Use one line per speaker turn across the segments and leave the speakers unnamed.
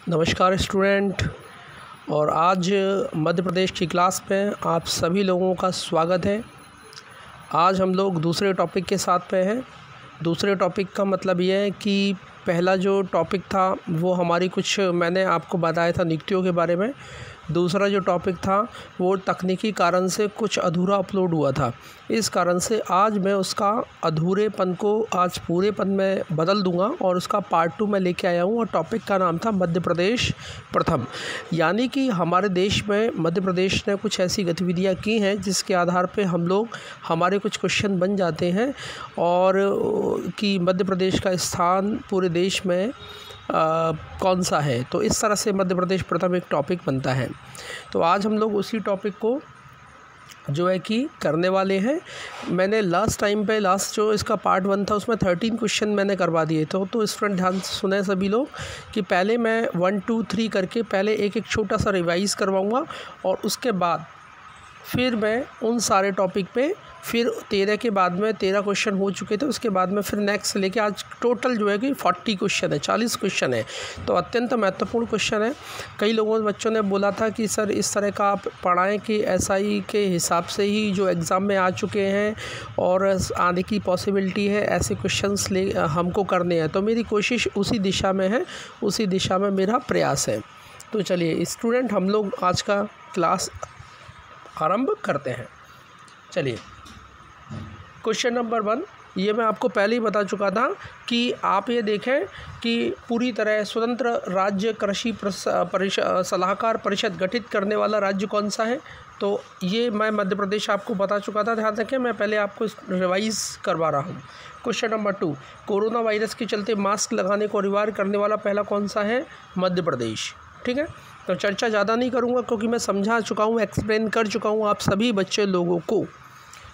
नमस्कार स्टूडेंट। और आज मध्य प्रदेश की क्लास में आप सभी लोगों का स्वागत है। आज हम लोग दूसरे टॉपिक के साथ पे हैं। दूसरे टॉपिक का मतलब ये है कि पहला जो टॉपिक था वो हमारी कुछ मैंने आपको बताया था नियुक्तियों के बारे में। दूसरा जो टॉपिक था वो तकनीकी कारण से कुछ अधूरा अपलोड हुआ था। इस कारण से आज मैं उसका अधूरेपन को आज पूरेपन में बदल दूंगा और उसका पार्ट 2 मैं लेके आया हूँ। और टॉपिक का नाम था मध्य प्रदेश प्रथम। यानी कि हमारे देश में मध्य प्रदेश ने कुछ ऐसी गतिविधियाँ की हैं जिसके आधार पे हम लोग हमारे कुछ क्वेश्चन बन जाते हैं और कि मध्य प्रदेश का स्थान पूरे देश में कौन सा है। तो इस तरह से मध्य प्रदेश प्रथम एक टॉपिक बनता है। तो आज हम लोग उसी टॉपिक को जो है कि करने वाले हैं। मैंने लास्ट जो इसका पार्ट 1 था उसमें 13 क्वेश्चन मैंने करवा दिए थे। तो स्टूडेंट ध्यान से सुने सभी लोग कि पहले मैं 1 2 3 करके पहले एक छोटा सा रिवाइज़ करवाऊँगा और उसके बाद फिर मैं उन सारे टॉपिक पे फिर 13 के बाद में 13 क्वेश्चन हो चुके थे, उसके बाद में फिर नेक्स्ट लेके आज टोटल जो है कि 40 क्वेश्चन है, 40 क्वेश्चन है। तो अत्यंत महत्वपूर्ण क्वेश्चन है। कई लोगों बच्चों ने बोला था कि सर इस तरह का आप पढ़ाएं कि एसआई के हिसाब से ही जो एग्ज़ाम में आ चुके हैं और आने की पॉसिबिलिटी है, ऐसे क्वेश्चंस हमको करने हैं। तो मेरी कोशिश उसी दिशा में है, उसी दिशा में मेरा प्रयास है। तो चलिए स्टूडेंट हम लोग आज का क्लास आरंभ करते हैं। चलिए क्वेश्चन नंबर 1 ये मैं आपको पहले ही बता चुका था कि आप ये देखें कि पूरी तरह स्वतंत्र राज्य कृषि सलाहकार परिषद गठित करने वाला राज्य कौन सा है। तो ये मैं मध्य प्रदेश आपको बता चुका था। ध्यान रखें मैं पहले आपको रिवाइज़ करवा रहा हूँ। क्वेश्चन नंबर 2 कोरोना वायरस के चलते मास्क लगाने को अनिवार्य करने वाला पहला कौन सा है। मध्य प्रदेश। ठीक है, तो चर्चा ज़्यादा नहीं करूँगा क्योंकि मैं समझा चुका हूँ, एक्सप्लेन कर चुका हूँ आप सभी बच्चे लोगों को।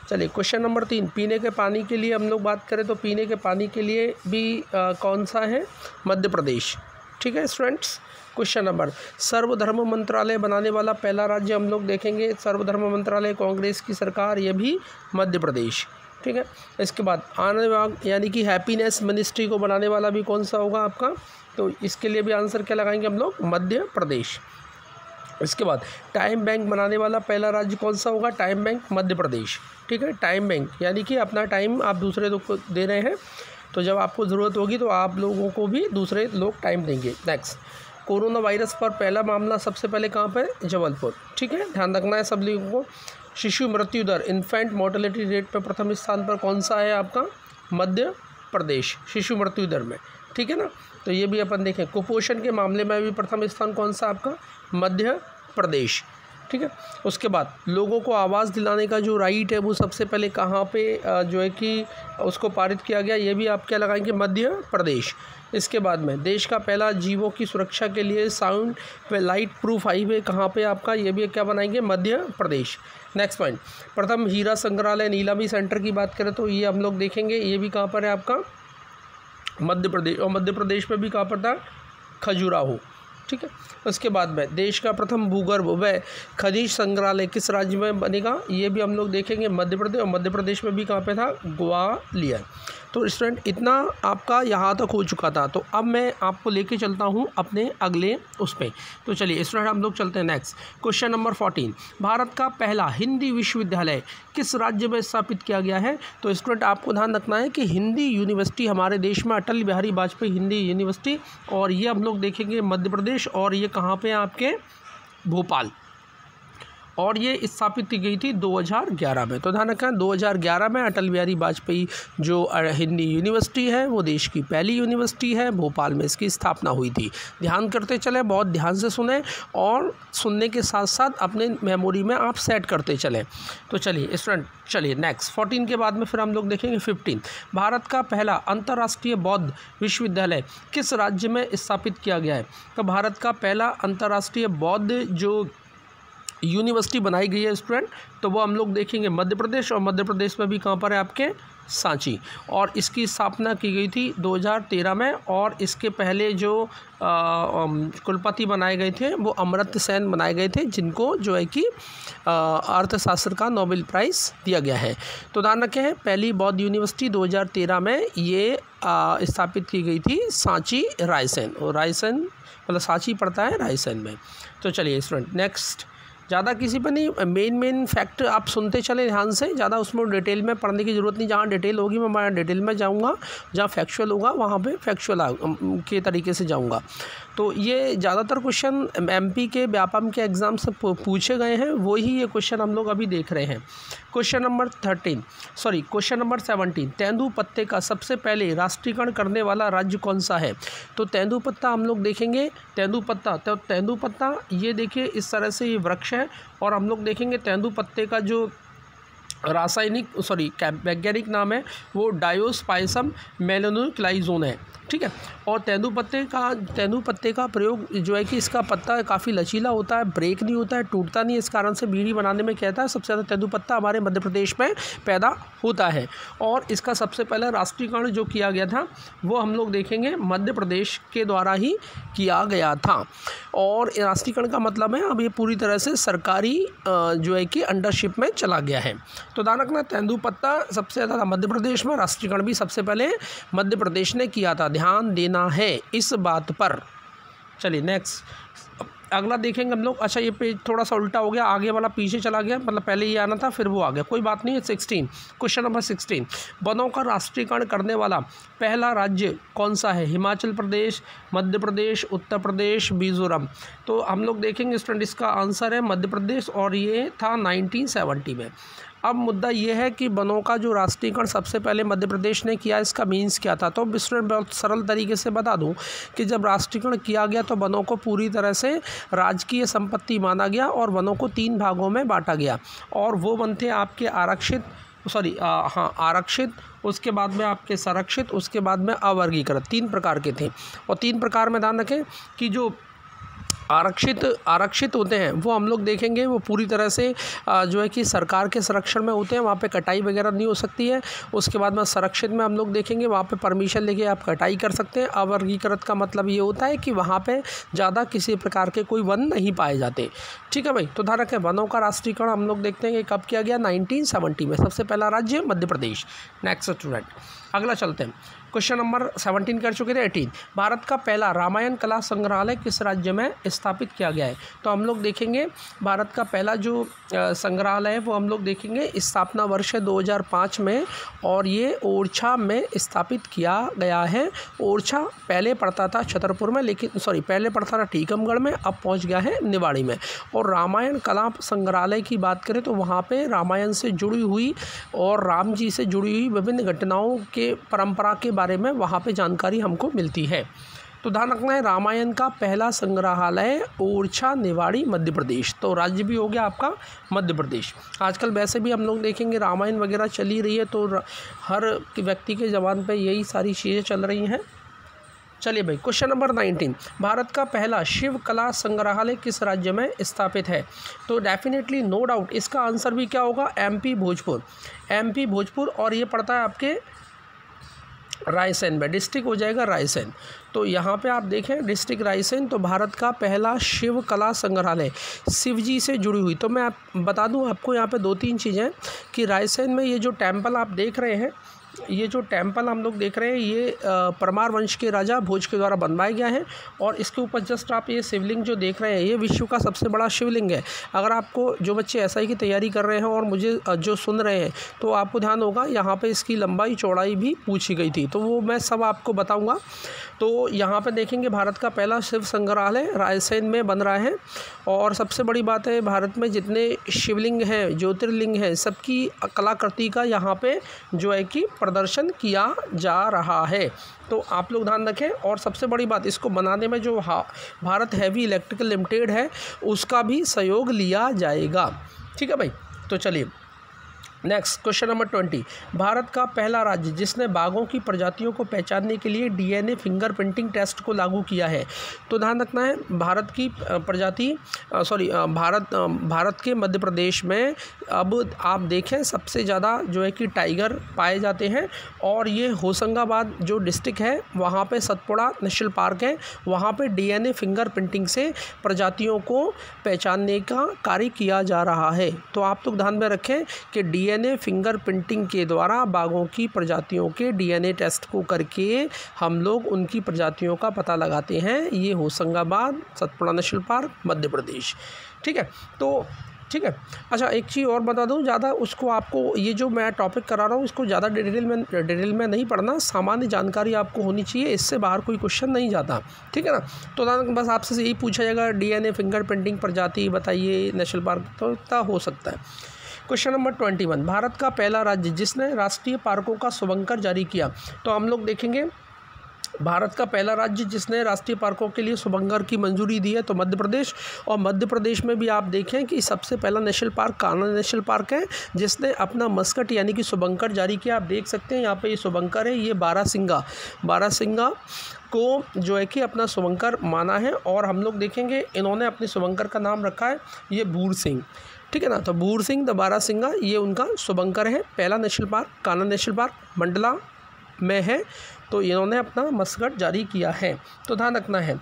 चलिए क्वेश्चन नंबर 3 पीने के पानी के लिए हम लोग बात करें तो पीने के पानी के लिए भी कौन सा है। मध्य प्रदेश। ठीक है स्टूडेंट्स। क्वेश्चन नंबर सर्वधर्म मंत्रालय बनाने वाला पहला राज्य हम लोग देखेंगे। सर्वधर्म मंत्रालय कांग्रेस की सरकार, ये भी मध्य प्रदेश। ठीक है, इसके बाद आनंद विभाग यानी कि हैप्पीनेस मिनिस्ट्री को बनाने वाला भी कौन सा होगा आपका। तो इसके लिए भी आंसर क्या लगाएंगे हम लोग, मध्य प्रदेश। इसके बाद टाइम बैंक बनाने वाला पहला राज्य कौन सा होगा। Time bank, Madhya Pradesh. ठीक है, टाइम बैंक यानी कि अपना टाइम आप दूसरे लोग को दे रहे हैं, तो जब आपको ज़रूरत होगी तो आप लोगों को भी दूसरे लोग टाइम देंगे। नेक्स्ट कोरोना वायरस पर पहला मामला सबसे पहले कहाँ पर, जबलपुर। ठीक है, ध्यान रखना है सब लोगों को। शिशु मृत्यु दर इन्फेंट मोर्टेलिटी रेट पर प्रथम स्थान पर कौन सा है आपका, मध्य प्रदेश, शिशु मृत्यु दर में। ठीक है ना, तो ये भी अपन देखें। कुपोषण के मामले में भी प्रथम स्थान कौन सा आपका, मध्य प्रदेश। ठीक है, उसके बाद लोगों को आवाज़ दिलाने का जो राइट है वो सबसे पहले कहाँ पे जो है कि उसको पारित किया गया, ये भी आप क्या लगाएंगे, मध्य प्रदेश। इसके बाद में देश का पहला जीवों की सुरक्षा के लिए साउंड व लाइट प्रूफ हाईवे कहाँ पे आपका, ये भी क्या बनाएंगे, मध्य प्रदेश। नेक्स्ट पॉइंट प्रथम हीरा संग्रहालय नीलामी सेंटर की बात करें तो ये हम लोग देखेंगे, ये भी कहाँ पर है आपका, मध्य प्रदेश। और मध्य प्रदेश में भी कहाँ पर था, खजुराहो। ठीक है, उसके बाद में देश का प्रथम भूगर्भ व खनिज संग्रहालय किस राज्य में बनेगा, ये भी हम लोग देखेंगे, मध्य प्रदेश। और मध्य प्रदेश में भी कहाँ पे था, ग्वालियर। तो स्टूडेंट इतना आपका यहाँ तक हो चुका था। तो अब मैं आपको लेके चलता हूँ अपने अगले उस पर। तो चलिए स्टूडेंट हम लोग चलते हैं नेक्स्ट। क्वेश्चन नंबर 14 भारत का पहला हिंदी विश्वविद्यालय किस राज्य में स्थापित किया गया है। तो स्टूडेंट आपको ध्यान रखना है कि हिंदी यूनिवर्सिटी हमारे देश में अटल बिहारी वाजपेयी हिंदी यूनिवर्सिटी, और ये हम लोग देखेंगे मध्य प्रदेश। और ये कहाँ पे आपके, भोपाल। और ये स्थापित की गई थी 2011 में। तो ध्यान रखें 2011 में अटल बिहारी वाजपेयी जो हिंदी यूनिवर्सिटी है वो देश की पहली यूनिवर्सिटी है, भोपाल में इसकी स्थापना हुई थी। ध्यान करते चलें, बहुत ध्यान से सुने और सुनने के साथ साथ अपने मेमोरी में आप सेट करते चलें। तो चलिए स्टूडेंट, चलिए नेक्स्ट 14 के बाद में फिर हम लोग देखेंगे 15 भारत का पहला अंतर्राष्ट्रीय बौद्ध विश्वविद्यालय किस राज्य में स्थापित किया गया है। तो भारत का पहला अंतर्राष्ट्रीय बौद्ध जो यूनिवर्सिटी बनाई गई है स्टूडेंट, तो वो हम लोग देखेंगे मध्य प्रदेश। और मध्य प्रदेश में भी कहाँ पर है आपके, सांची, और इसकी स्थापना की गई थी 2013 में। और इसके पहले जो कुलपति बनाए गए थे वो अमर्त्य सेन बनाए गए थे, जिनको जो है कि अर्थशास्त्र का नोबेल प्राइज़ दिया गया है। तो ध्यान रखें है, पहली बौद्ध यूनिवर्सिटी 2013 में ये स्थापित की गई थी सांची रायसेन, और रायसेन मतलब सांची पड़ता है रायसेन में। तो चलिए स्टूडेंट नेक्स्ट, ज़्यादा किसी पर नहीं, मेन फैक्ट आप सुनते चले ध्यान से, ज़्यादा उसमें डिटेल में पढ़ने की ज़रूरत नहीं। जहाँ डिटेल होगी मैं डिटेल में जाऊँगा, जहाँ फैक्चुअल होगा वहाँ पे फैक्चुअल के तरीके से जाऊँगा। तो ये ज़्यादातर क्वेश्चन एमपी के व्यापम के एग्ज़ाम से पूछे गए हैं, वही ये क्वेश्चन हम लोग अभी देख रहे हैं। क्वेश्चन नंबर 17, तेंदुपत्ते का सबसे पहले राष्ट्रीयकरण करने वाला राज्य कौन सा है? तो तेंदुपत्ता हम लोग देखेंगे, तेंदुपत्ता, तो तेंदुपत्ता ये देखिए इस तरह से ये वृक्ष है, और हम लोग देखेंगे तेंदुपत्ते का जो वैज्ञानिक नाम है वो डायोस्पाइसम मेलानोक्लाइज़ोन है, ठीक है। और तेंदुपत्ते का प्रयोग जो है कि इसका पत्ता काफ़ी लचीला होता है, ब्रेक नहीं होता है, टूटता नहीं है, इस कारण से बीड़ी बनाने में कहता है सबसे ज़्यादा तेंदुपत्ता हमारे मध्य प्रदेश में पैदा होता है। और इसका सबसे पहला राष्ट्रीयकरण जो किया गया था वो हम लोग देखेंगे मध्य प्रदेश के द्वारा ही किया गया था। और राष्ट्रीयकरण का मतलब है अब ये पूरी तरह से सरकारी जो है कि अंडरशिप में चला गया है। तो ध्यान रखना, तेंदुपत्ता सबसे ज़्यादा मध्य प्रदेश में, राष्ट्रीयकरण भी सबसे पहले मध्य प्रदेश ने किया था, ध्यान देना है इस बात पर। चलिए नेक्स्ट, अगला देखेंगे हम लोग। अच्छा ये पेज थोड़ा सा उल्टा हो गया, आगे वाला पीछे चला गया, मतलब पहले ये आना था फिर वो आ गया, कोई बात नहीं है। 16, क्वेश्चन नंबर 16, वनों का राष्ट्रीयकरण करने वाला पहला राज्य कौन सा है? हिमाचल प्रदेश, मध्य प्रदेश, उत्तर प्रदेश, मिजोरम। तो हम लोग देखेंगे स्टूडेंट, इसका आंसर है मध्य प्रदेश, और ये था 1970 में। अब मुद्दा ये है कि वनों का जो राष्ट्रीयकरण सबसे पहले मध्य प्रदेश ने किया, इसका मीन्स क्या था? तो स्टूडेंट बहुत सरल तरीके से बता दूं कि जब राष्ट्रीयकरण किया गया तो वनों को पूरी तरह से राजकीय संपत्ति माना गया और वनों को 3 भागों में बांटा गया। और वो वन थे आपके आरक्षित, उसके बाद में आपके संरक्षित, उसके बाद में अवर्गीकृत, 3 प्रकार के थे। और 3 प्रकार में ध्यान रखें कि जो आरक्षित होते हैं वो हम लोग देखेंगे वो पूरी तरह से जो है कि सरकार के संरक्षण में होते हैं, वहाँ पे कटाई वगैरह नहीं हो सकती है। उसके बाद में संरक्षित में हम लोग देखेंगे वहाँ पे परमिशन लेके आप कटाई कर सकते हैं। अवर्गीकृत का मतलब ये होता है कि वहाँ पे ज़्यादा किसी प्रकार के कोई वन नहीं पाए जाते, ठीक है भाई। तो ध्यान रखें, वनों का राष्ट्रीयकरण हम लोग देखते हैं कि कब किया गया, 1970 में। सबसे पहला राज्य मध्य प्रदेश। नेक्स्ट स्टूडेंट, अगला चलते हैं। क्वेश्चन नंबर 17 कर चुके थे। 18, भारत का पहला रामायण कला संग्रहालय किस राज्य में स्थापित किया गया है? तो हम लोग देखेंगे भारत का पहला जो संग्रहालय है वो हम लोग देखेंगे स्थापना वर्ष है 2005 में, और ये ओरछा में स्थापित किया गया है। ओरछा पहले पड़ता था छतरपुर में, पहले पड़ता था टीकमगढ़ में, अब पहुंच गया है निवाड़ी में। और रामायण कला संग्रहालय की बात करें तो वहाँ पे रामायण से जुड़ी हुई और राम जी से जुड़ी हुई विभिन्न घटनाओं के परंपरा के बारे में वहाँ पे जानकारी हमको मिलती है। तो ध्यान रखना है, रामायण का पहला संग्रहालय ओरछा, निवाड़ी, मध्य प्रदेश। तो राज्य भी हो गया आपका मध्य प्रदेश। आजकल वैसे भी हम लोग देखेंगे रामायण वगैरह चली रही है, तो हर व्यक्ति के ज़बान पे यही सारी चीज़ें चल रही हैं। चलिए भाई, क्वेश्चन नंबर 19, भारत का पहला शिव कला संग्रहालय किस राज्य में स्थापित है? तो डेफिनेटली नो डाउट इसका आंसर भी क्या होगा, एमपी भोजपुर, और ये पड़ता है आपके रायसेन में, डिस्ट्रिक्ट हो जाएगा रायसेन। तो यहाँ पे आप देखें डिस्ट्रिक्ट रायसेन, तो भारत का पहला शिव कला संग्रहालय शिव जी से जुड़ी हुई। तो मैं आप बता दूँ आपको यहाँ पे 2-3 चीज़ें कि रायसेन में ये जो टेम्पल आप देख रहे हैं, ये जो टेम्पल हम लोग देख रहे हैं ये परमार वंश के राजा भोज के द्वारा बनवाया गया है। और इसके ऊपर जस्ट आप ये शिवलिंग जो देख रहे हैं ये विश्व का सबसे बड़ा शिवलिंग है। अगर आपको जो बच्चे एसआई की तैयारी कर रहे हैं और मुझे जो सुन रहे हैं तो आपको ध्यान होगा यहाँ पे इसकी लंबाई चौड़ाई भी पूछी गई थी, तो वो मैं सब आपको बताऊँगा। तो यहाँ पे देखेंगे भारत का पहला शिव संग्रहालय रायसेन में बन रहा है। और सबसे बड़ी बात है, भारत में जितने शिवलिंग हैं, ज्योतिर्लिंग हैं, सबकी कलाकृति का यहाँ पे जो है कि प्रदर्शन किया जा रहा है। तो आप लोग ध्यान रखें। और सबसे बड़ी बात, इसको बनाने में जो भारत हैवी इलेक्ट्रिकल लिमिटेड है उसका भी सहयोग लिया जाएगा, ठीक है भाई। तो चलिए नेक्स्ट क्वेश्चन नंबर 20, भारत का पहला राज्य जिसने बाघों की प्रजातियों को पहचानने के लिए डीएनए फिंगरप्रिंटिंग टेस्ट को लागू किया है। तो ध्यान रखना है, भारत की प्रजाति भारत के मध्य प्रदेश में अब आप देखें सबसे ज़्यादा जो है कि टाइगर पाए जाते हैं, और ये होशंगाबाद जो डिस्ट्रिक्ट है वहाँ पे सतपुड़ा नेशनल पार्क है, वहाँ पे डीएनए फिंगरप्रिंटिंग से प्रजातियों को पहचानने का कार्य किया जा रहा है। तो आप लोग ध्यान में रखें कि डीएनए फिंगरप्रिंटिंग के द्वारा बाघों की प्रजातियों के डीएनए टेस्ट को करके हम लोग उनकी प्रजातियों का पता लगाते हैं। ये होशंगाबाद सतपुड़ा नेशनल पार्क मध्य प्रदेश। ठीक है, तो ठीक है। अच्छा, एक चीज़ और बता दूं, ज़्यादा उसको आपको ये जो मैं टॉपिक करा रहा हूँ इसको ज़्यादा डिटेल में नहीं पढ़ना, सामान्य जानकारी आपको होनी चाहिए, इससे बाहर कोई क्वेश्चन नहीं जाता। ठीक है ना। तो बस आपसे यही पूछा जाएगा डीएनए फिंगरप्रिंटिंग प्रजाति बताइए नेशनल पार्क, तो इतना हो सकता है। क्वेश्चन नंबर 21, भारत का पहला राज्य जिसने राष्ट्रीय पार्कों का शुभंकर जारी किया। तो हम लोग देखेंगे भारत का पहला राज्य जिसने राष्ट्रीय पार्कों के लिए शुभंकर की मंजूरी दी है तो मध्य प्रदेश। और मध्य प्रदेश में भी आप देखें कि सबसे पहला national park Kanha national park है जिसने अपना मस्कट यानी कि शुभंकर जारी किया। आप देख सकते हैं यहाँ पे ये शुभंकर है, ये बारहसिंगा को जो है कि अपना शुभंकर माना है। और हम लोग देखेंगे इन्होंने अपने शुभंकर का नाम रखा है ये बूढ़ सिंह। ठीक है ना। तो बूढ़ सिंह द बारहसिंगा ये उनका शुभंकर है। पहला national park Kanha national park Mandla में है, तो इन्होंने अपना मस्कट जारी किया है, तो ध्यान रखना है।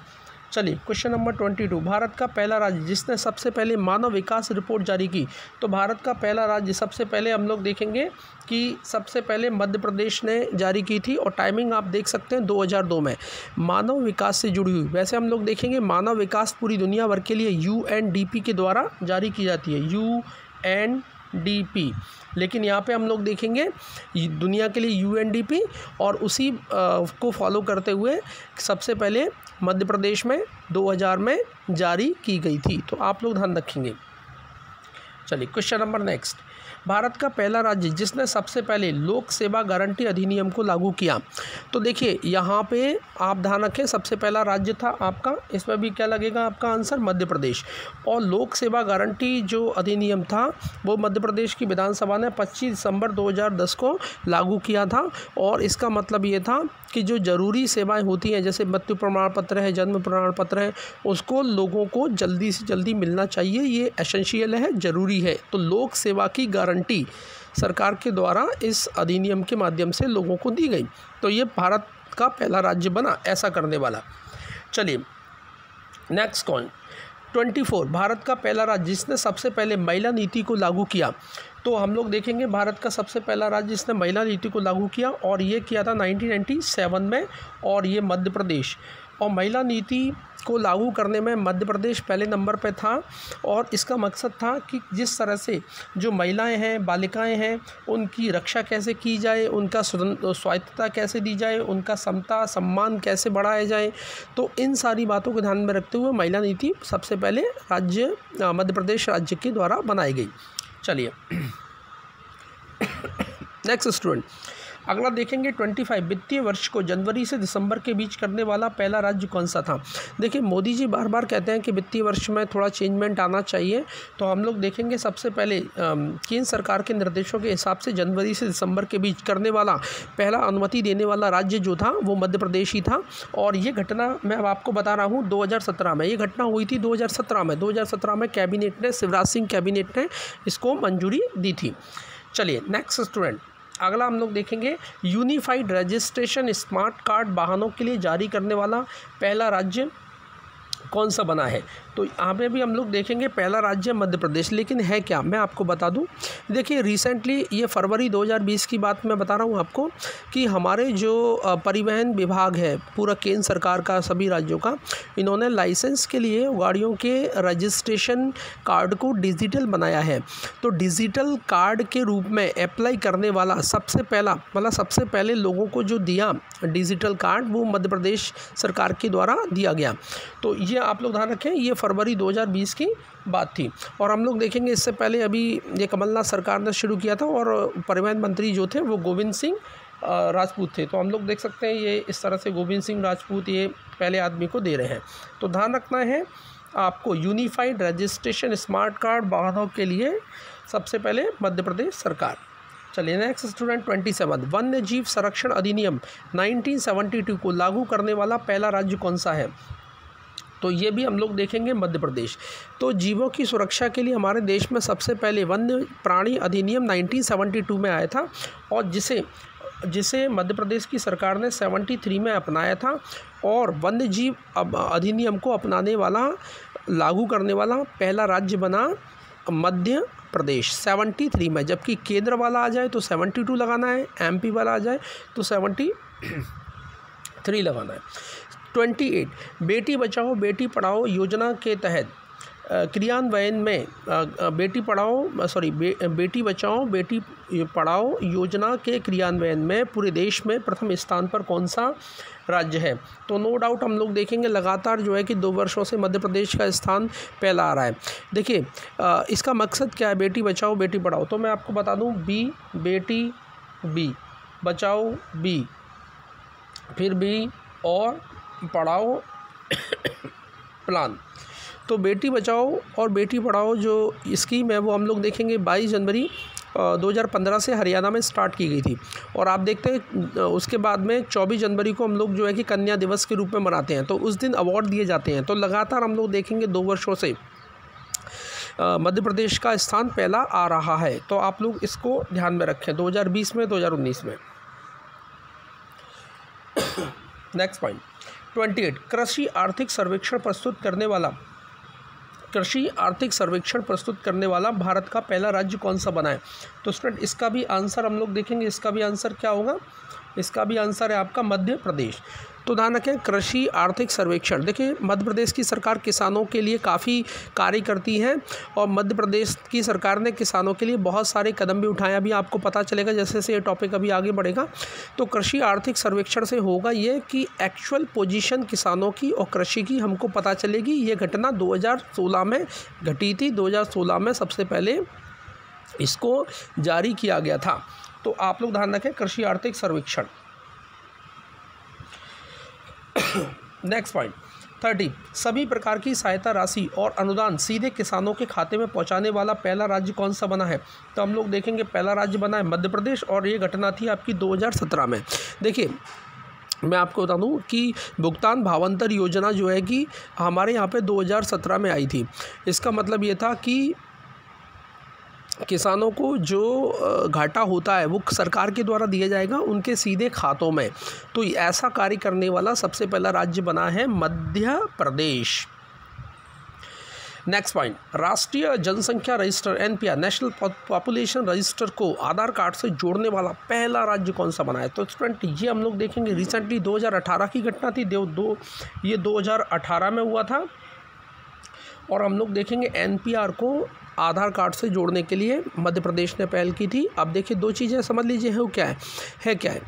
चलिए क्वेश्चन नंबर 22, भारत का पहला राज्य जिसने सबसे पहले मानव विकास रिपोर्ट जारी की। तो भारत का पहला राज्य सबसे पहले हम लोग देखेंगे कि सबसे पहले मध्य प्रदेश ने जारी की थी, और टाइमिंग आप देख सकते हैं 2002 में मानव विकास से जुड़ी हुई। वैसे हम लोग देखेंगे मानव विकास पूरी दुनिया भर के लिए यूएनडीपी के द्वारा जारी की जाती है, यूएनडीपी, लेकिन यहाँ पे हम लोग देखेंगे दुनिया के लिए यूएनडीपी, और उसी को फॉलो करते हुए सबसे पहले मध्य प्रदेश में 2000 में जारी की गई थी, तो आप लोग ध्यान रखेंगे। चलिए क्वेश्चन नंबर नेक्स्ट, भारत का पहला राज्य जिसने सबसे पहले लोक सेवा गारंटी अधिनियम को लागू किया। तो देखिए यहाँ पे आप ध्यान रखें सबसे पहला राज्य था आपका, इसमें भी क्या लगेगा आपका आंसर मध्य प्रदेश। और लोक सेवा गारंटी जो अधिनियम था वो मध्य प्रदेश की विधानसभा ने 25 दिसंबर 2010 को लागू किया था। और इसका मतलब ये था कि जो ज़रूरी सेवाएं होती हैं जैसे मृत्यु प्रमाण पत्र है, जन्म प्रमाण पत्र है, उसको लोगों को जल्दी से जल्दी मिलना चाहिए, ये एसेंशियल है, ज़रूरी है। तो लोक सेवा की गारंटी सरकार के द्वारा इस अधिनियम के माध्यम से लोगों को दी गई, तो ये भारत का पहला राज्य बना ऐसा करने वाला। चलिए नेक्स्ट 24, भारत का पहला राज्य जिसने सबसे पहले महिला नीति को लागू किया। तो हम लोग देखेंगे भारत का सबसे पहला राज्य जिसने महिला नीति को लागू किया, और ये किया था 1997 में, और ये मध्य प्रदेश। और महिला नीति को लागू करने में मध्य प्रदेश पहले नंबर पे था, और इसका मकसद था कि जिस तरह से जो महिलाएं हैं, बालिकाएं हैं, उनकी रक्षा कैसे की जाए, उनका स्वायत्तता कैसे दी जाए, उनका समता सम्मान कैसे बढ़ाया जाए। तो इन सारी बातों को ध्यान में रखते हुए महिला नीति सबसे पहले राज्य मध्य प्रदेश राज्य के द्वारा बनाई गई। चलिए नेक्स्ट स्टूडेंट, अगला देखेंगे 25, वित्तीय वर्ष को जनवरी से दिसंबर के बीच करने वाला पहला राज्य कौन सा था। देखिए मोदी जी बार बार कहते हैं कि वित्तीय वर्ष में थोड़ा चेंजमेंट आना चाहिए, तो हम लोग देखेंगे सबसे पहले केंद्र सरकार के निर्देशों के हिसाब से जनवरी से दिसंबर के बीच करने वाला पहला अनुमति देने वाला राज्य जो था वो मध्य प्रदेश ही था। और ये घटना मैं अब आपको बता रहा हूँ 2017 में, ये घटना हुई थी 2017 में कैबिनेट ने, शिवराज सिंह कैबिनेट ने इसको मंजूरी दी थी। चलिए नेक्स्ट स्टूडेंट, अगला हम लोग देखेंगे यूनिफाइड रजिस्ट्रेशन स्मार्ट कार्ड वाहनों के लिए जारी करने वाला पहला राज्य कौन सा बना है। तो यहाँ पे भी हम लोग देखेंगे पहला राज्य मध्य प्रदेश, लेकिन है क्या मैं आपको बता दूं। देखिए रिसेंटली ये फरवरी 2020 की बात मैं बता रहा हूँ आपको कि हमारे जो परिवहन विभाग है पूरा केंद्र सरकार का सभी राज्यों का, इन्होंने लाइसेंस के लिए गाड़ियों के रजिस्ट्रेशन कार्ड को डिजिटल बनाया है। तो डिजिटल कार्ड के रूप में अप्लाई करने वाला सबसे पहले लोगों को जो दिया डिजिटल कार्ड वो मध्य प्रदेश सरकार के द्वारा दिया गया। तो ये आप लोग ध्यान रखें, ये फरवरी 2020 की बात थी। और हम लोग देखेंगे इससे पहले अभी ये कमलनाथ सरकार ने शुरू किया था, और परिवहन मंत्री जो थे वो गोविंद सिंह राजपूत थे। तो हम लोग देख सकते हैं ये इस तरह से गोविंद सिंह राजपूत ये पहले आदमी को दे रहे हैं। तो ध्यान रखना है आपको, यूनिफाइड रजिस्ट्रेशन स्मार्ट कार्ड वाहनों के लिए सबसे पहले मध्य प्रदेश सरकार। चलिए नेक्स्ट स्टूडेंट 27, वन्य जीव संरक्षण अधिनियम 1972 को लागू करने वाला पहला राज्य कौन सा है? तो ये भी हम लोग देखेंगे मध्य प्रदेश। तो जीवों की सुरक्षा के लिए हमारे देश में सबसे पहले वन्य प्राणी अधिनियम 1972 में आया था, और जिसे मध्य प्रदेश की सरकार ने 73 में अपनाया था, और वन्य जीव अधिनियम को अपनाने वाला, लागू करने वाला पहला राज्य बना मध्य प्रदेश 73 में। जबकि केंद्र वाला आ जाए तो 72 लगाना है, एमपी वाला आ जाए तो 73 लगाना है। 28, बेटी बचाओ बेटी पढ़ाओ योजना के तहत क्रियान्वयन में बेटी बचाओ बेटी पढ़ाओ योजना के क्रियान्वयन में पूरे देश में प्रथम स्थान पर कौन सा राज्य है? तो नो डाउट हम लोग देखेंगे लगातार जो है कि 2 वर्षों से मध्य प्रदेश का स्थान पहला आ रहा है। देखिए इसका मकसद क्या है, बेटी बचाओ बेटी पढ़ाओ? तो मैं आपको बता दूं, बेटी बी बचाओ बी, फिर बी और पढ़ाओ प्लान। तो बेटी बचाओ और बेटी पढ़ाओ जो स्कीम है वो हम लोग देखेंगे 22 जनवरी 2015 से हरियाणा में स्टार्ट की गई थी, और आप देखते हैं उसके बाद में 24 जनवरी को हम लोग जो है कि कन्या दिवस के रूप में मनाते हैं, तो उस दिन अवार्ड दिए जाते हैं। तो लगातार हम लोग देखेंगे 2 वर्षों से मध्य प्रदेश का स्थान पहला आ रहा है, तो आप लोग इसको ध्यान में रखें 2020 में 2019 में। नेक्स्ट पॉइंट 28, कृषि आर्थिक सर्वेक्षण प्रस्तुत करने वाला भारत का पहला राज्य कौन सा बना है? तो स्टूडेंट इसका भी आंसर हम लोग देखेंगे, इसका भी आंसर क्या होगा? इसका भी आंसर है आपका मध्य प्रदेश। तो ध्यान रखें कृषि आर्थिक सर्वेक्षण। देखिए मध्य प्रदेश की सरकार किसानों के लिए काफ़ी कार्य करती है, और मध्य प्रदेश की सरकार ने किसानों के लिए बहुत सारे कदम भी उठाए, अभी आपको पता चलेगा जैसे जैसे ये टॉपिक अभी आगे बढ़ेगा। तो कृषि आर्थिक सर्वेक्षण से होगा ये कि एक्चुअल पोजीशन किसानों की और कृषि की हमको पता चलेगी। ये घटना 2016 में घटी थी, 2016 में सबसे पहले इसको जारी किया गया था। तो आप लोग ध्यान रखें कृषि आर्थिक सर्वेक्षण। नेक्स्ट पॉइंट 30, सभी प्रकार की सहायता राशि और अनुदान सीधे किसानों के खाते में पहुंचाने वाला पहला राज्य कौन सा बना है? तो हम लोग देखेंगे पहला राज्य बना है मध्य प्रदेश, और ये घटना थी आपकी 2017 में। देखिए मैं आपको बता दूं कि भुगतान भावांतर योजना जो है कि हमारे यहाँ पे 2017 में आई थी। इसका मतलब ये था कि किसानों को जो घाटा होता है वो सरकार के द्वारा दिया जाएगा उनके सीधे खातों में। तो ऐसा कार्य करने वाला सबसे पहला राज्य बना है मध्य प्रदेश। नेक्स्ट पॉइंट, राष्ट्रीय जनसंख्या register NPR national population register को आधार कार्ड से जोड़ने वाला पहला राज्य कौन सा बना है? तो स्टूडेंट ये हम लोग देखेंगे रिसेंटली 2018 की घटना थी, ये 2018 में हुआ था, और हम लोग देखेंगे NPR को आधार कार्ड से जोड़ने के लिए मध्य प्रदेश ने पहल की थी। अब देखिए 2 चीज़ें समझ लीजिए है क्या है।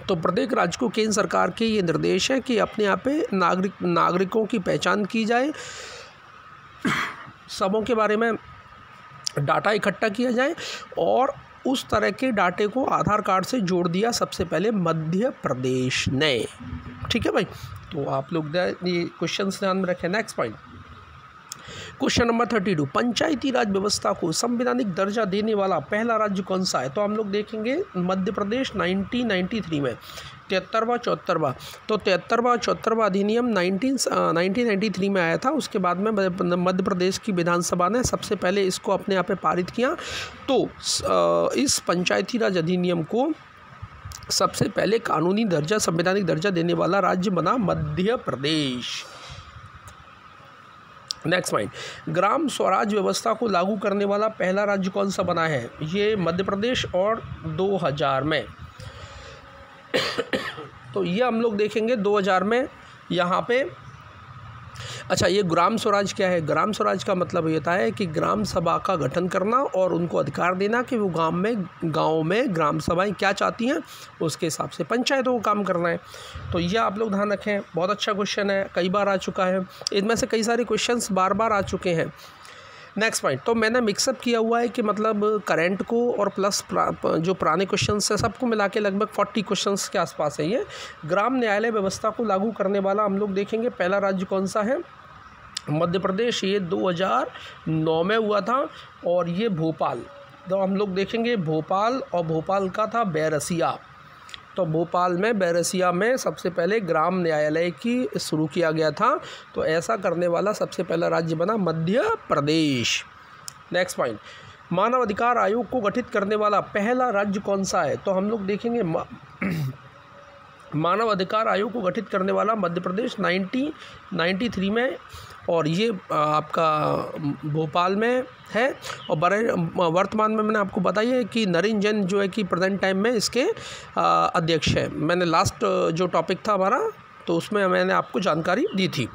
तो प्रत्येक राज्य को केंद्र सरकार के ये निर्देश है कि अपने यहाँ पे नागरिकों की पहचान की जाए, सबों के बारे में डाटा इकट्ठा किया जाए, और उस तरह के डाटे को आधार कार्ड से जोड़ दिया सबसे पहले मध्य प्रदेश ने। ठीक है भाई, तो आप लोग ये क्वेश्चन ध्यान में रखें। नेक्स्ट पॉइंट क्वेश्चन नंबर 32, पंचायती राज व्यवस्था को संवैधानिक दर्जा देने वाला पहला राज्य कौन सा है? तो हम लोग देखेंगे मध्य प्रदेश 1993 में 73वां 74वां। तो 73वां और 74वां अधिनियम 1993 में आया था। उसके बाद में मध्य प्रदेश की विधानसभा ने सबसे पहले इसको अपने यहाँ पे पारित किया। तो इस पंचायती राज अधिनियम को सबसे पहले कानूनी दर्जा, संवैधानिक दर्जा देने वाला राज्य बना मध्य प्रदेश। नेक्स्ट पॉइंट, ग्राम स्वराज व्यवस्था को लागू करने वाला पहला राज्य कौन सा बना है? ये मध्य प्रदेश, और 2000 में। तो ये हम लोग देखेंगे 2000 में यहाँ पे। अच्छा, ये ग्राम स्वराज क्या है? ग्राम स्वराज का मतलब ये है कि ग्राम सभा का गठन करना और उनको अधिकार देना कि वो गांव में ग्राम सभाएं क्या चाहती हैं, उसके हिसाब से पंचायतों को काम करना है। तो ये आप लोग ध्यान रखें, बहुत अच्छा क्वेश्चन है, कई बार आ चुका है, इनमें से कई सारे क्वेश्चंस बार बार आ चुके हैं। नेक्स्ट पॉइंट, तो मैंने मिक्सअप किया हुआ है कि मतलब करंट को और प्लस जो पुराने क्वेश्चंस है सबको मिला के लगभग 40 क्वेश्चंस के आसपास है। ये ग्राम न्यायालय व्यवस्था को लागू करने वाला हम लोग देखेंगे पहला राज्य कौन सा है? मध्य प्रदेश। ये 2009 में हुआ था, और ये भोपाल तो हम लोग देखेंगे भोपाल, और भोपाल का था बैरसिया। तो भोपाल में बैरसिया में सबसे पहले ग्राम न्यायालय की शुरू किया गया था। तो ऐसा करने वाला सबसे पहला राज्य बना मध्य प्रदेश। नेक्स्ट पॉइंट, मानव अधिकार आयोग को गठित करने वाला पहला राज्य कौन सा है? तो हम लोग देखेंगे मानव अधिकार आयोग को गठित करने वाला मध्य प्रदेश 1993 में, और ये आपका भोपाल में है। और वर्तमान में मैंने आपको बताया है कि नरेंद्र जैन जो है कि प्रेजेंट टाइम में इसके अध्यक्ष है। मैंने लास्ट जो टॉपिक था हमारा, तो उसमें मैंने आपको जानकारी दी थी।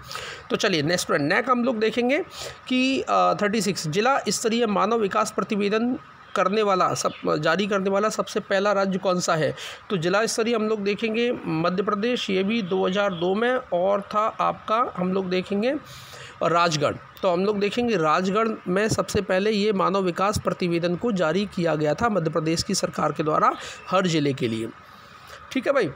तो चलिए नेक्स्ट हम लोग देखेंगे कि 36 जिला स्तरीय मानव विकास प्रतिवेदन जारी करने वाला सबसे पहला राज्य कौन सा है? तो जिला स्तरीय हम लोग देखेंगे मध्य प्रदेश, ये भी 2002 में, और था आपका हम लोग देखेंगे राजगढ़। तो हम लोग देखेंगे राजगढ़ में सबसे पहले ये मानव विकास प्रतिवेदन को जारी किया गया था मध्य प्रदेश की सरकार के द्वारा हर जिले के लिए। ठीक है भाई।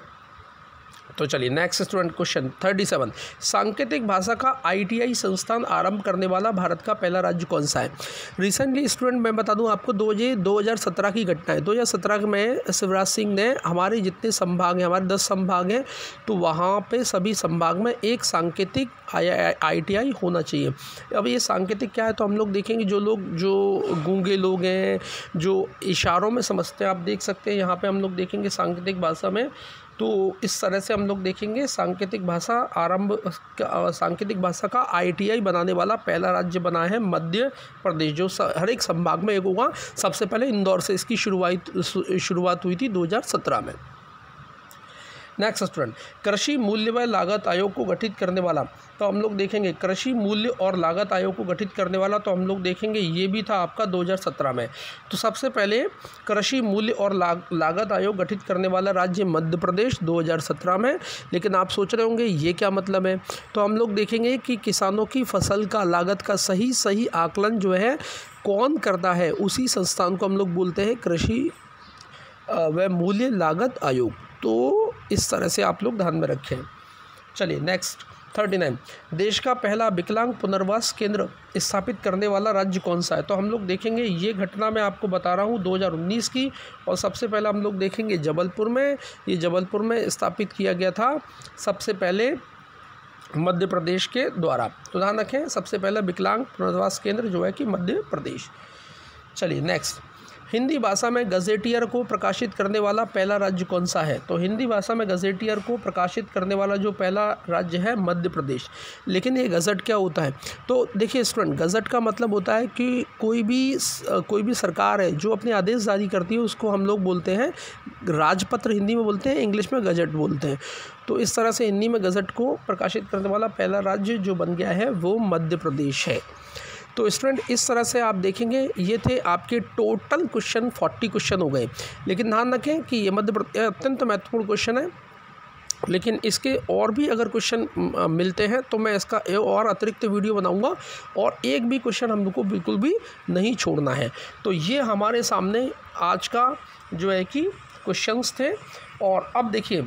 तो चलिए नेक्स्ट स्टूडेंट क्वेश्चन 37, सांकेतिक भाषा का ITI संस्थान आरंभ करने वाला भारत का पहला राज्य कौन सा है? रिसेंटली स्टूडेंट मैं बता दूं आपको 2017 की घटना है। 2017 में शिवराज सिंह ने हमारे जितने संभाग हैं, हमारे 10 संभाग हैं, तो वहाँ पे सभी संभाग में एक सांकेतिक ITI होना चाहिए। अब ये सांकेतिक क्या है? तो हम लोग देखेंगे जो गूंगे लोग हैं, जो इशारों में समझते हैं, आप देख सकते हैं यहाँ पे हम लोग देखेंगे सांकेतिक भाषा में। तो इस तरह से हम लोग देखेंगे सांकेतिक भाषा का ITI बनाने वाला पहला राज्य बना है मध्य प्रदेश, जो हर एक संभाग में एक होगा। सबसे पहले इंदौर से इसकी शुरुआत हुई थी 2017 में। नेक्स्ट स्टूडेंट, कृषि मूल्य व लागत आयोग को गठित करने वाला, तो हम लोग देखेंगे कृषि मूल्य और लागत आयोग को गठित करने वाला, तो हम लोग देखेंगे ये भी था आपका 2017 में। तो सबसे पहले कृषि मूल्य और लागत आयोग गठित करने वाला राज्य मध्य प्रदेश 2017 में। लेकिन आप सोच रहे होंगे ये क्या मतलब है? तो हम लोग देखेंगे कि किसानों की फसल का लागत का सही आकलन जो है कौन करता है, उसी संस्थान को हम लोग बोलते हैं कृषि व मूल्य लागत आयोग। तो इस तरह से आप लोग ध्यान में रखें। चलिए नेक्स्ट 39, देश का पहला विकलांग पुनर्वास केंद्र स्थापित करने वाला राज्य कौन सा है? तो हम लोग देखेंगे ये घटना मैं आपको बता रहा हूँ 2019 की, और सबसे पहला हम लोग देखेंगे जबलपुर में। ये जबलपुर में स्थापित किया गया था सबसे पहले मध्य प्रदेश के द्वारा। तो ध्यान रखें सबसे पहला विकलांग पुनर्वास केंद्र जो है कि मध्य प्रदेश। चलिए नेक्स्ट, हिंदी भाषा में गजेटियर को प्रकाशित करने वाला पहला राज्य कौन सा है? तो हिंदी भाषा में गजेटियर को प्रकाशित करने वाला जो पहला राज्य है मध्य प्रदेश। लेकिन ये गज़ट क्या होता है? तो देखिए स्टूडेंट, गज़ट का मतलब होता है कि कोई भी सरकार है जो अपने आदेश जारी करती है, उसको हम लोग बोलते हैं राजपत्र, हिंदी में बोलते हैं, इंग्लिश में गज़ट बोलते हैं। तो इस तरह से हिंदी में गज़ट को प्रकाशित करने वाला पहला राज्य जो बन गया है वो मध्य प्रदेश है। तो स्टूडेंट इस तरह से आप देखेंगे ये थे आपके टोटल क्वेश्चन, 40 क्वेश्चन हो गए। लेकिन ध्यान रखें कि ये अत्यंत महत्वपूर्ण क्वेश्चन है, लेकिन इसके और भी अगर क्वेश्चन मिलते हैं तो मैं इसका और अतिरिक्त वीडियो बनाऊंगा, और एक भी क्वेश्चन हम लोग को बिल्कुल भी नहीं छोड़ना है। तो ये हमारे सामने आज का जो है कि क्वेश्चंस थे। और अब देखिए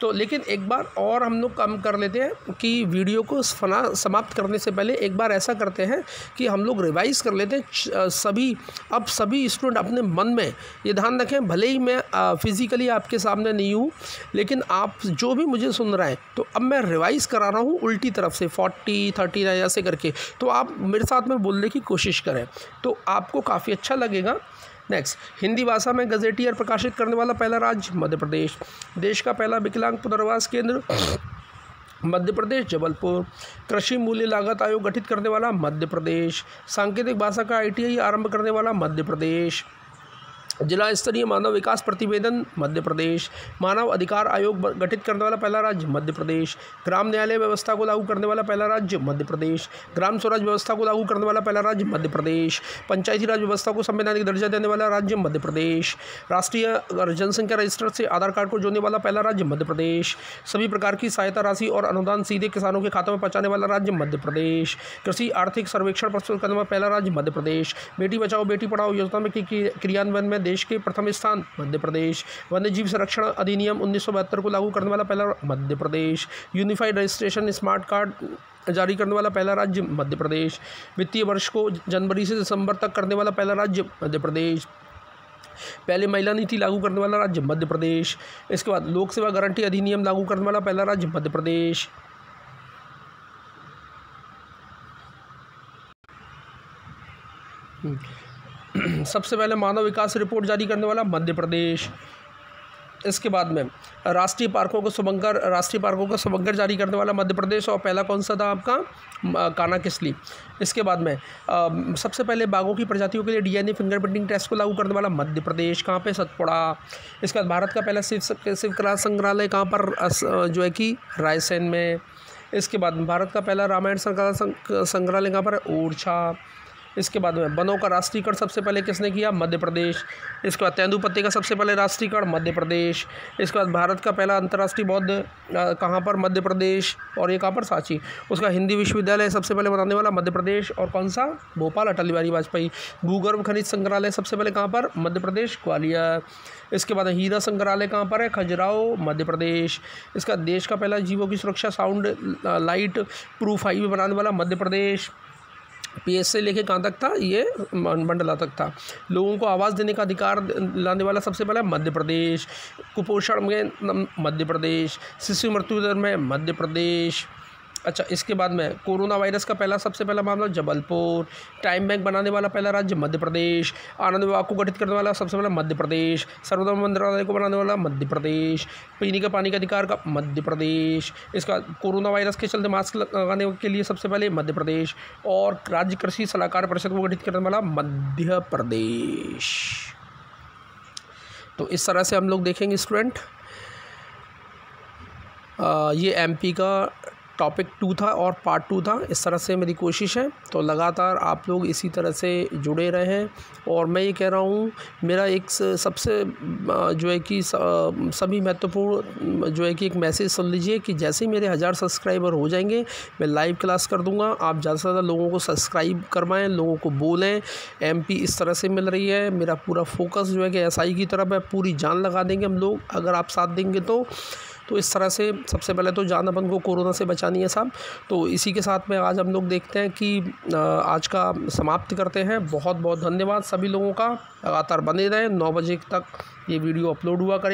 तो लेकिन एक बार और हम लोग काम कर लेते हैं कि वीडियो को समाप्त करने से पहले एक बार ऐसा करते हैं कि हम लोग रिवाइज़ कर लेते हैं सभी स्टूडेंट अपने मन में ये ध्यान रखें, भले ही मैं फिज़िकली आपके सामने नहीं हूँ, लेकिन आप जो भी मुझे सुन रहे हैं, तो अब मैं रिवाइज़ करा रहा हूँ उल्टी तरफ से 40, 39 ऐसे करके। तो आप मेरे साथ में बोलने की कोशिश करें तो आपको काफ़ी अच्छा लगेगा। नेक्स्ट, हिंदी भाषा में गजेटियर प्रकाशित करने वाला पहला राज्य मध्य प्रदेश। देश का पहला विकलांग पुनर्वास केंद्र मध्य प्रदेश जबलपुर। कृषि मूल्य लागत आयोग गठित करने वाला मध्य प्रदेश। सांकेतिक भाषा का ITI आरंभ करने वाला मध्य प्रदेश। जिला स्तरीय मानव विकास प्रतिवेदन मध्य प्रदेश। मानव अधिकार आयोग गठित करने वाला पहला राज्य मध्य प्रदेश। ग्राम न्यायालय व्यवस्था को लागू करने वाला पहला राज्य मध्य प्रदेश। ग्राम स्वराज व्यवस्था को लागू करने वाला पहला राज्य मध्य प्रदेश। पंचायती राज व्यवस्था को संवैधानिक दर्जा देने वाला राज्य मध्य प्रदेश। राष्ट्रीय जनसंख्या रजिस्टर से आधार कार्ड को जोड़ने वाला पहला राज्य मध्य प्रदेश। सभी प्रकार की सहायता राशि और अनुदान सीधे किसानों के खातों में पहुंचाने वाला राज्य मध्य प्रदेश। कृषि आर्थिक सर्वेक्षण प्रस्तुत करने वाला पहला राज्य मध्य प्रदेश। बेटी बचाओ बेटी पढ़ाओ योजना में क्रियान्वयन में देश के प्रथम स्थान मध्य प्रदेश। वन्यजीव संरक्षण अधिनियम 1972 को लागू करने वाला पहला Madhya Pradesh. Unified registration smart card जारी करने वाला पहला राज्य मध्य प्रदेश। वित्तीय वर्ष को जनवरी से दिसंबर तक करने वाला पहला राज्य मध्य प्रदेश। पहले महिला नीति लागू करने वाला राज्य मध्य प्रदेश। इसके बाद लोक सेवा गारंटी अधिनियम लागू करने वाला पहला राज्य मध्य प्रदेश। सबसे पहले मानव विकास रिपोर्ट जारी करने वाला मध्य प्रदेश। इसके बाद में राष्ट्रीय पार्कों का समग्र जारी करने वाला मध्य प्रदेश, और पहला कौन सा था आपका, कानाकिसली। इसके बाद में सबसे पहले बाघों की प्रजातियों के लिए डीएनए फिंगरप्रिंटिंग टेस्ट को लागू करने वाला मध्य प्रदेश, कहाँ पे, सतपुड़ा। इसके बाद भारत का पहला शिव कला संग्रहालय कहाँ पर, जो है कि रायसेन में। इसके बाद भारत का पहला रामायण संग्रहालय कहाँ पर, ओरछा। इसके बाद में वनों का राष्ट्रीयकरण सबसे पहले किसने किया, मध्य प्रदेश। इसके बाद तेंदुपत्ते का सबसे पहले राष्ट्रीयकरण मध्य प्रदेश। इसके बाद भारत का पहला अंतर्राष्ट्रीय बौद्ध कहाँ पर, मध्य प्रदेश, और ये कहाँ पर, सांची। उसका हिंदी विश्वविद्यालय सबसे पहले बनाने वाला मध्य प्रदेश, और कौन सा, भोपाल, अटल बिहारी वाजपेयी। भूगर्भ खनिज संग्रहालय सबसे पहले कहाँ पर, मध्य प्रदेश, ग्वालियर। इसके बाद हीरा संग्रहालय कहाँ पर है, खजुराहो, मध्य प्रदेश। इसका देश का पहला जीवों की सुरक्षा साउंड लाइट प्रूफ हाईवे बनाने वाला मध्य प्रदेश। पीएस से लेके कहाँ तक था, ये मंडला तक था। लोगों को आवाज़ देने का अधिकार लाने वाला सबसे पहला मध्य प्रदेश। कुपोषण में मध्य प्रदेश। शिशु मृत्यु दर में मध्य प्रदेश। अच्छा, इसके बाद में कोरोना वायरस का सबसे पहला मामला जबलपुर। टाइम बैंक बनाने वाला पहला राज्य मध्य प्रदेश। आनंद विभाग को गठित करने वाला सबसे पहला मध्य प्रदेश। सर्वोदय मंत्रालय को बनाने वाला मध्य प्रदेश। पीने का पानी का अधिकार का मध्य प्रदेश। इसका कोरोना वायरस के चलते मास्क लगाने के लिए सबसे पहले मध्य प्रदेश। और राज्य कृषि सलाहकार परिषद को गठित करने वाला मध्य प्रदेश। तो इस तरह से हम लोग देखेंगे स्टूडेंट, ये एमपी का टॉपिक 2 था और पार्ट 2 था। इस तरह से मेरी कोशिश है, तो लगातार आप लोग इसी तरह से जुड़े रहें। और मैं ये कह रहा हूँ, मेरा एक सबसे जो है कि सभी महत्वपूर्ण जो है कि एक मैसेज सुन लीजिए कि जैसे ही मेरे 1000 सब्सक्राइबर हो जाएंगे, मैं लाइव क्लास कर दूंगा। आप ज़्यादा से ज़्यादा लोगों को सब्सक्राइब करवाएं, लोगों को बोलें। एमपी इस तरह से मिल रही है, मेरा पूरा फोकस जो है कि एसआई की तरफ है। पूरी जान लगा देंगे हम लोग, अगर आप साथ देंगे तो इस तरह से सबसे पहले तो जान अपन को कोरोना से बचानी है साहब। तो इसी के साथ में आज हम लोग देखते हैं कि आज का समाप्त करते हैं। बहुत बहुत धन्यवाद सभी लोगों का। लगातार बने रहें, 9 बजे तक ये वीडियो अपलोड हुआ करें।